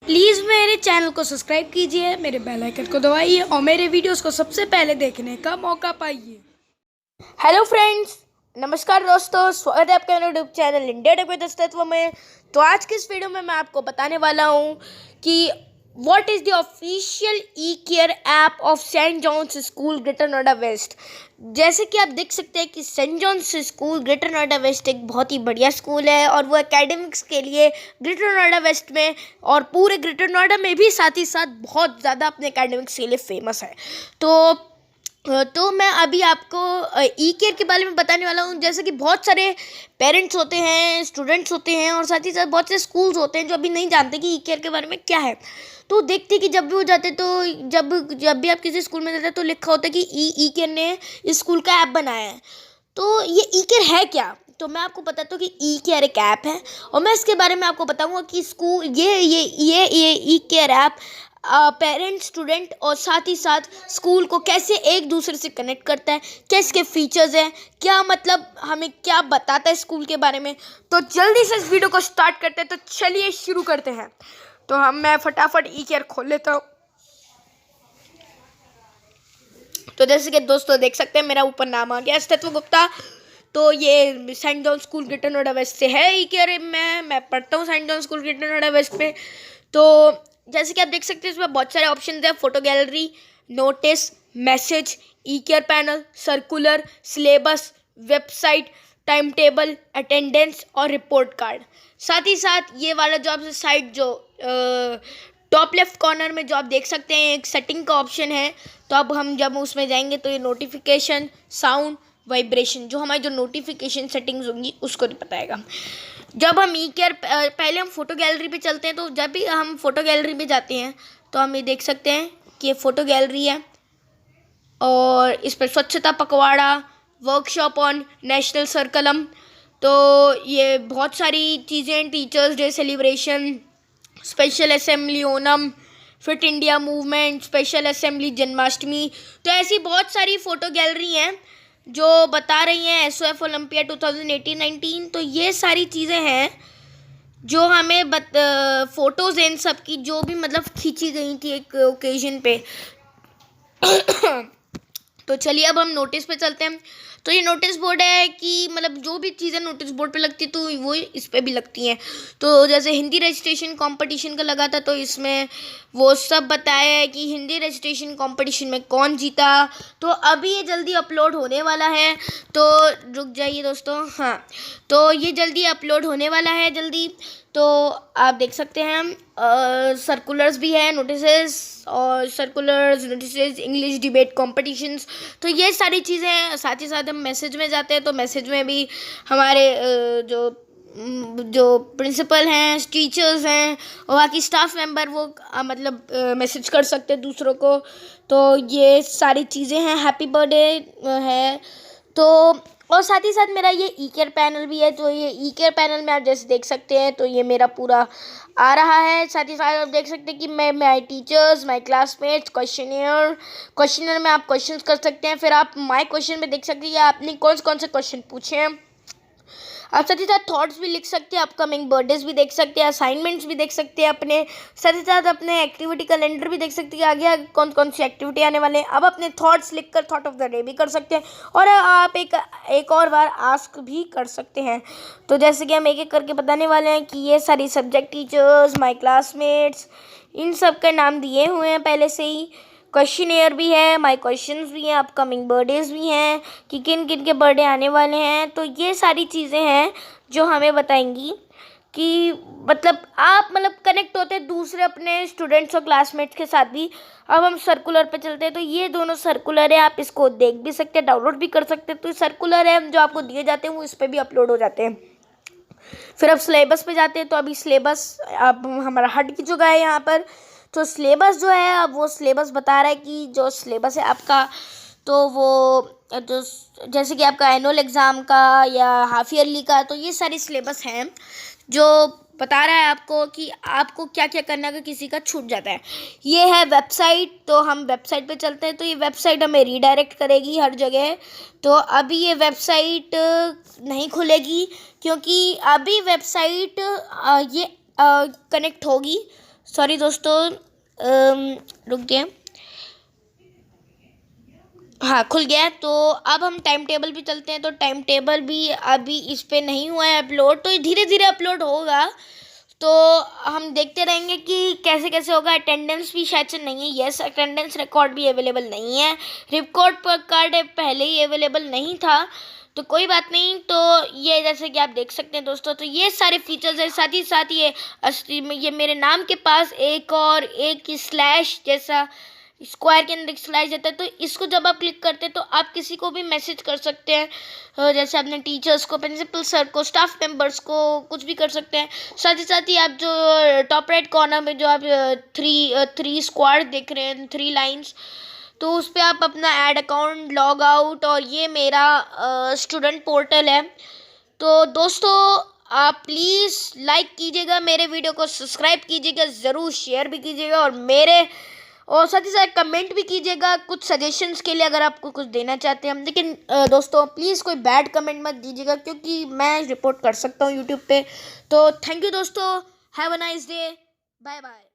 Please मेरे channel को subscribe कीजिए, मेरे बेल आइकन को दबाइए और मेरे वीडियोस को सबसे पहले देखने का मौका पाइए। हेलो फ्रेंड्स, नमस्कार दोस्तों, स्वागत है आपका YouTube channel India Tech with Astitva में। तो आज की इस वीडियो में मैं आपको बताने वाला हूँ कि what is the official e care app of Saint John's School Greater Noida West. जैसे कि आप देख सकते हैं कि Saint John's School Greater Noida West एक बहुत ही बढ़िया स्कूल है और वो एकेडमिक्स के लिए ग्रेटर नोएडा वेस्ट में और पूरे ग्रेटर नोएडा में भी साथ ही साथ बहुत ज़्यादा अपने एकेडमिक्स के लिए फेमस है। तो मैं अभी आपको ई केयर के बारे में बताने वाला हूँ। जैसे कि बहुत सारे पेरेंट्स होते हैं, स्टूडेंट्स होते हैं और साथ ही साथ बहुत से स्कूल्स होते हैं जो अभी नहीं जानते कि ई केयर के बारे में क्या है। तो देखते कि जब भी वो जाते तो जब भी आप किसी स्कूल में जाते हैं तो लिखा होता है कि ई केयर ने इस स्कूल का ऐप बनाया है। तो ये ई केयर है क्या? तो मैं आपको बताता हूँ कि ई केयर एक ऐप है और मैं इसके बारे में आपको बताऊँगा कि स्कूल ये ई केयर ऐप पेरेंट्स, स्टूडेंट और साथ ही साथ स्कूल को कैसे एक दूसरे से कनेक्ट करता है, क्या इसके फीचर्स हैं, क्या मतलब हमें क्या बताता है स्कूल के बारे में। तो जल्दी से इस वीडियो को स्टार्ट करते हैं। तो चलिए शुरू करते हैं। तो मैं फटाफट ई केयर खोल लेता हूँ। तो जैसे कि दोस्तों देख सकते हैं मेरा ऊपर नाम आ गया अस्तित्व गुप्ता। तो ये Saint John School Greater Noida West से है ई केयर। मैं पढ़ता हूँ Saint John School Greater Noida West में। तो जैसे कि आप देख सकते हैं इसमें बहुत सारे ऑप्शन हैं। Photo gallery, notice, message, e care panel, circular, syllabus, website, time table, attendance और रिपोर्ट कार्ड। साथ ही साथ ये वाला जो आप साइड जो टॉप लेफ्ट कॉर्नर में जो आप देख सकते हैं एक सेटिंग का ऑप्शन है। तो अब हम जब उसमें जाएंगे तो ये नोटिफिकेशन, साउंड, वाइब्रेशन, जो हमारी जो नोटिफिकेशन सेटिंग्स होंगी उसको बताएगा। जब हम ई केयर पहले हम फ़ोटो गैलरी पे चलते हैं। तो जब भी हम फ़ोटो गैलरी पे जाते हैं तो हम ये देख सकते हैं कि ये फ़ोटो गैलरी है और इस पर स्वच्छता पखवाड़ा, वर्कशॉप ऑन नेशनल सर्कलम। तो ये बहुत सारी चीज़ें, teachers day celebration, special assembly Onam, fit India movement, special assembly Janmashtami. तो ऐसी बहुत सारी फ़ोटो गैलरी हैं जो बता रही हैं एसओएफ ओलंपिया 2018-19। तो ये सारी चीज़ें हैं जो हमें फ़ोटोज़ इन सब की जो भी मतलब खींची गई थी एक ओकेजन पे। तो चलिए अब हम नोटिस पे चलते हैं। तो ये नोटिस बोर्ड है कि मतलब जो भी चीज़ें नोटिस बोर्ड पे लगती तो वो इस पे भी लगती हैं। तो जैसे हिंदी रजिस्ट्रेशन कंपटीशन का लगा था तो इसमें वो सब बताया है कि हिंदी रजिस्ट्रेशन कंपटीशन में कौन जीता। तो अभी ये जल्दी अपलोड होने वाला है। तो रुक जाइए दोस्तों, हाँ, तो ये जल्दी अपलोड होने वाला है जल्दी। तो आप देख सकते हैं सर्कुलर्स भी है, नोटिसेस और circulars, notices, English debate competitions. तो ये सारी चीज़ें। साथ ही साथ हम मैसेज में जाते हैं तो मैसेज में भी हमारे जो प्रिंसिपल हैं, टीचर्स हैं और बाकी स्टाफ मेंबर वो मतलब मैसेज कर सकते हैं दूसरों को। तो ये सारी चीज़ें हैं। हैप्पी बर्थडे है। तो और साथ ही साथ मेरा ये ई केयर पैनल भी है। तो ये ई केयर पैनल में आप जैसे देख सकते हैं तो ये मेरा पूरा आ रहा है। साथ ही साथ आप देख सकते हैं कि मैं my teachers, my classmates, questionnaire में आप क्वेश्चंस कर सकते हैं। फिर आप माई क्वेश्चन में देख सकते हैं आपने कौन से क्वेश्चन पूछे हैं। आप साथ ही साथ थॉट्स भी लिख सकते हैं, अपकमिंग बर्थडेज भी देख सकते हैं, असाइनमेंट्स भी देख सकते हैं अपने। साथ ही साथ अपने एक्टिविटी कैलेंडर भी देख सकते हैं कि आगे कौन कौन सी एक्टिविटी आने वाले हैं। अब अपने थॉट्स लिखकर थॉट ऑफ द डे भी कर सकते हैं और आप एक और बार आस्क भी कर सकते हैं। तो जैसे कि हम एक एक करके बताने वाले हैं कि ये सारी सब्जेक्ट टीचर्स, माई क्लासमेट्स, इन सब के नाम दिए हुए हैं पहले से ही। क्वेश्चनेयर भी है, माई क्वेश्चंस भी हैं, अपकमिंग बर्थडेज भी हैं कि किन किन के बर्थडे आने वाले हैं। तो ये सारी चीज़ें हैं जो हमें बताएंगी कि मतलब आप मतलब कनेक्ट होते हैं दूसरे अपने स्टूडेंट्स और क्लासमेट्स के साथ भी। अब हम सर्कुलर पे चलते हैं। तो ये दोनों सर्कुलर है, आप इसको देख भी सकते हैं, डाउनलोड भी कर सकते हैं। तो सर्कुलर है जो आपको दिए जाते हैं वो इस पर भी अपलोड हो जाते हैं। फिर अब सिलेबस पे जाते हैं। तो अभी सिलेबस अब हमारा हट की चुका है यहाँ पर। तो सिलेबस जो है अब वो सिलेबस बता रहा है कि जो सिलेबस है आपका तो वो जो जैसे कि आपका एनुअल एग्ज़ाम का या हाफ ईयरली का, तो ये सारी सिलेबस हैं जो बता रहा है आपको कि आपको क्या क्या करना है अगर किसी का छूट जाता है। ये है वेबसाइट। तो हम वेबसाइट पे चलते हैं। तो ये वेबसाइट हमें रीडायरेक्ट करेगी हर जगह। तो अभी ये वेबसाइट नहीं खुलेगी क्योंकि अभी वेबसाइट ये कनेक्ट होगी सॉरी दोस्तों, रुक गए। हाँ, खुल गया है। तो अब हम टाइम टेबल भी चलते हैं। तो टाइम टेबल भी अभी इस पे नहीं हुआ है अपलोड, तो धीरे धीरे अपलोड होगा। तो हम देखते रहेंगे कि कैसे कैसे होगा। अटेंडेंस भी शायद से नहीं है। यस, अटेंडेंस रिकॉर्ड भी अवेलेबल नहीं है। रिकॉर्ड पर कार्ड पहले ही अवेलेबल नहीं था, तो कोई बात नहीं। तो ये जैसे कि आप देख सकते हैं दोस्तों, तो ये सारे फीचर्स हैं। साथ ही साथ ये असली में ये मेरे नाम के पास एक स्लैश जैसा स्क्वायर के अंदर स्लैश जाता है, तो इसको जब आप क्लिक करते हैं तो आप किसी को भी मैसेज कर सकते हैं। जैसे अपने टीचर्स को, प्रिंसिपल सर को, स्टाफ मेंबर्स को, कुछ भी कर सकते हैं। साथ ही आप जो टॉप राइट कॉर्नर में जो आप थ्री स्क्वायर देख रहे हैं, 3 लाइन्स, तो उस पर आप अपना ऐड अकाउंट, लॉग आउट, और ये मेरा स्टूडेंट पोर्टल है। तो दोस्तों आप प्लीज़ लाइक कीजिएगा, मेरे वीडियो को सब्सक्राइब कीजिएगा, ज़रूर शेयर भी कीजिएगा, और साथ ही साथ कमेंट भी कीजिएगा कुछ सजेशंस के लिए, अगर आपको कुछ देना चाहते हैं हम। लेकिन दोस्तों प्लीज़ कोई बैड कमेंट मत दीजिएगा, क्योंकि मैं रिपोर्ट कर सकता हूँ यूट्यूब पे। तो थैंक यू दोस्तों, have a nice day, bye bye.